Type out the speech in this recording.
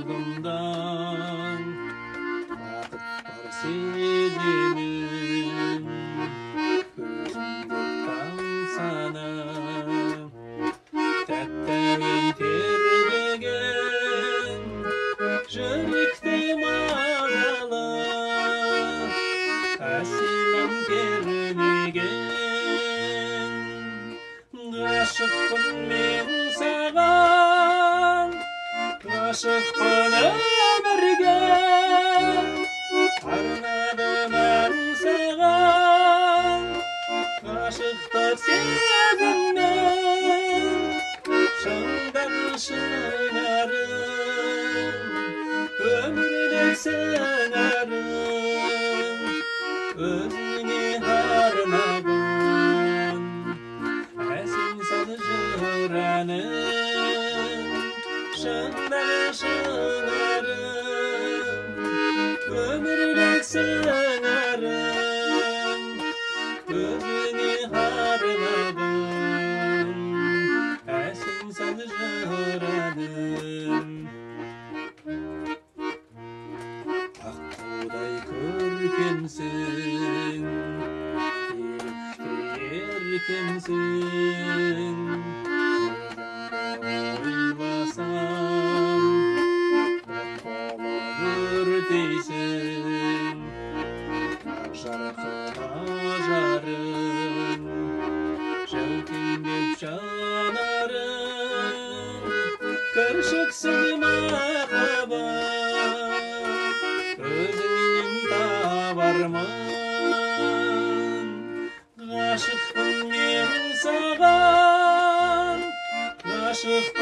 ardımdan Vakit var sezenim Gözümde kalsana Tәттәуен тербеген Жүректе мазалы Әсемін кернеген Ғашықпын мен саған Ғашықпын өмірге Арнадым ән саған Ғашықтық сезіммен Шыңдағы шынарым Өмірлік сыңарым Өзіңе арнаған Әсем сәл жыр әнім Шыңдағы шыңарым Өмірлік сыңарым Өзіңе арнаған Әсем сәл жыр әнім Аққудай көркемсің Елікті еркемсің Ойласам Болып өртейсің Жарқын ажарың Жәукеңдеп жанарың Кіршіксіз махаббат Өзіңнен табармын Ғашықпын мен саған Ғашықпын